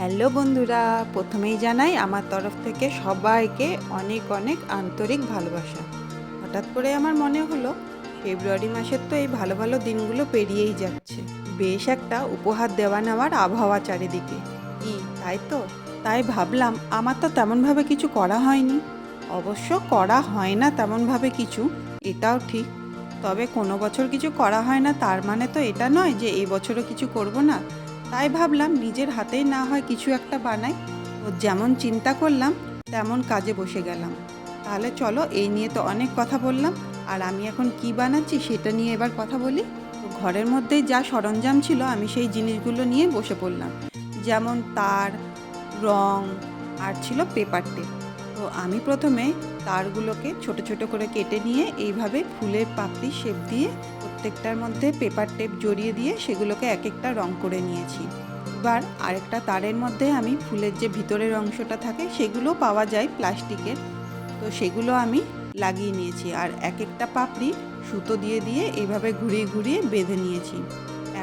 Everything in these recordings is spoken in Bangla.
হ্যালো বন্ধুরা, প্রথমেই জানাই আমার তরফ থেকে সবাইকে অনেক অনেক আন্তরিক ভালোবাসা। হঠাৎ করে আমার মনে হলো ফেব্রুয়ারি মাসের তো এই ভালো ভালো দিনগুলো পেরিয়েই যাচ্ছে, বেশ একটা উপহার দেওয়া নেওয়ার আবহাওয়া চারিদিকে। কি তাই তো? তাই ভাবলাম আমার তো তেমনভাবে কিছু করা হয়নি। অবশ্য করা হয় না তেমনভাবে কিছু, এটাও ঠিক। তবে কোনো বছর কিছু করা হয় না তার মানে তো এটা নয় যে এই বছরও কিছু করব না। তাই ভাবলাম নিজের হাতেই না হয় কিছু একটা বানাই। তো যেমন চিন্তা করলাম তেমন কাজে বসে গেলাম। তাহলে চলো, এই নিয়ে তো অনেক কথা বললাম, আর আমি এখন কি বানাচ্ছি সেটা নিয়ে এবার কথা বলি। তো ঘরের মধ্যেই যা সরঞ্জাম ছিল আমি সেই জিনিসগুলো নিয়ে বসে পড়লাম। যেমন তার, রং, আর ছিল পেপার টেপ। তো আমি প্রথমে তারগুলোকে ছোট ছোট করে কেটে নিয়ে এইভাবে ফুলের পাপড়ি শেপ দিয়ে প্রত্যেকটার মধ্যে পেপার টেপ জড়িয়ে দিয়ে সেগুলোকে এক একটা রং করে নিয়েছি। এবার আরেকটা তারের মধ্যে আমি ফুলের যে ভিতরের অংশটা থাকে সেগুলো পাওয়া যায় প্লাস্টিকের, তো সেগুলো আমি লাগিয়ে নিয়েছি। আর এক একটা পাপড়ি সুতো দিয়ে দিয়ে এইভাবে ঘুরিয়ে ঘুরিয়ে বেঁধে নিয়েছি।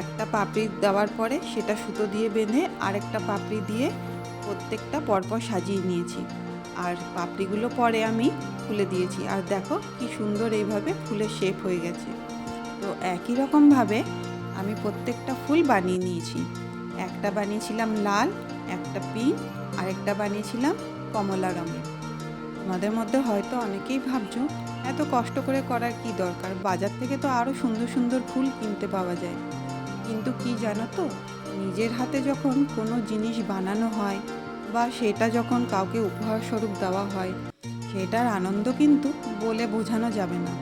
একটা পাপড়ি দেওয়ার পরে সেটা সুতো দিয়ে বেঁধে আরেকটা পাপড়ি দিয়ে প্রত্যেকটা পরপর সাজিয়ে নিয়েছি। আর পাপড়িগুলো পরে আমি খুলে দিয়েছি, আর দেখো কি সুন্দর এইভাবে ফুলের শেপ হয়ে গেছে। তো একই রকমভাবে আমি প্রত্যেকটা ফুল বানিয়ে নিয়েছি। একটা বানিয়েছিলাম লাল, একটা পিঙ্ক, আরেকটা বানিয়েছিলাম কমলা রঙের। তোমাদের মধ্যে হয়তো অনেকেই ভাবছো এত কষ্ট করে করার কি দরকার, বাজার থেকে তো আরও সুন্দর সুন্দর ফুল কিনতে পাওয়া যায়। কিন্তু কি জানো তো, নিজের হাতে যখন কোনো জিনিস বানানো হয় বা সেটা যখন কাউকে উপহার স্বরূপ দেওয়া হয়, সেটার আনন্দ কিন্তু বলে বোঝানো যাবে না।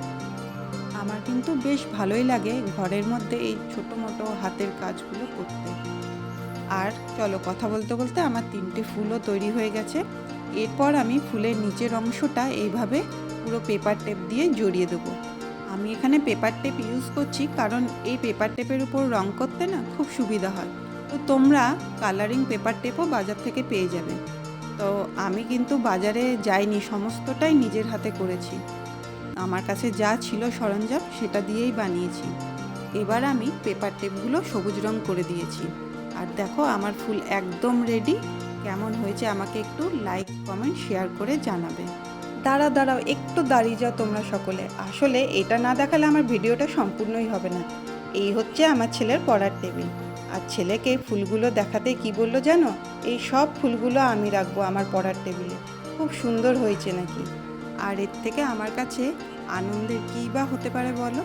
আমার কিন্তু বেশ ভালোই লাগে ঘরের মধ্যে এই ছোটো মোটো হাতের কাজগুলো করতে। আর চলো, কথা বলতে বলতে আমার 3টে ফুলও তৈরি হয়ে গেছে। এরপর আমি ফুলের নিচের অংশটা এইভাবে পুরো পেপার টেপ দিয়ে জড়িয়ে দেবো। আমি এখানে পেপার টেপ ইউজ করছি কারণ এই পেপার টেপের উপর রং করতে না খুব সুবিধা হয়। তো তোমরা কালারিং পেপার টেপও বাজার থেকে পেয়ে যাবে। তো আমি কিন্তু বাজারে যাইনি, সমস্তটাই নিজের হাতে করেছি। আমার কাছে যা ছিল সরঞ্জাম সেটা দিয়েই বানিয়েছি। এবার আমি পেপার টেপগুলো সবুজ রং করে দিয়েছি। আর দেখো আমার ফুল একদম রেডি। কেমন হয়েছে আমাকে একটু লাইক, কমেন্ট, শেয়ার করে জানাবে। দাঁড়াও একটু দাঁড়িয়ে যাও তোমরা সকলে, আসলে এটা না দেখালে আমার ভিডিওটা সম্পূর্ণই হবে না। এই হচ্ছে আমার ছেলের পড়ার টেবিল। আর ছেলেকে ফুলগুলো দেখাতে কি বললো জানো, এই সব ফুলগুলো আমি রাখবো আমার পড়ার টেবিলে। খুব সুন্দর হয়েছে নাকি? আর এর থেকে আমার কাছে আনন্দের কী বা হতে পারে বলো?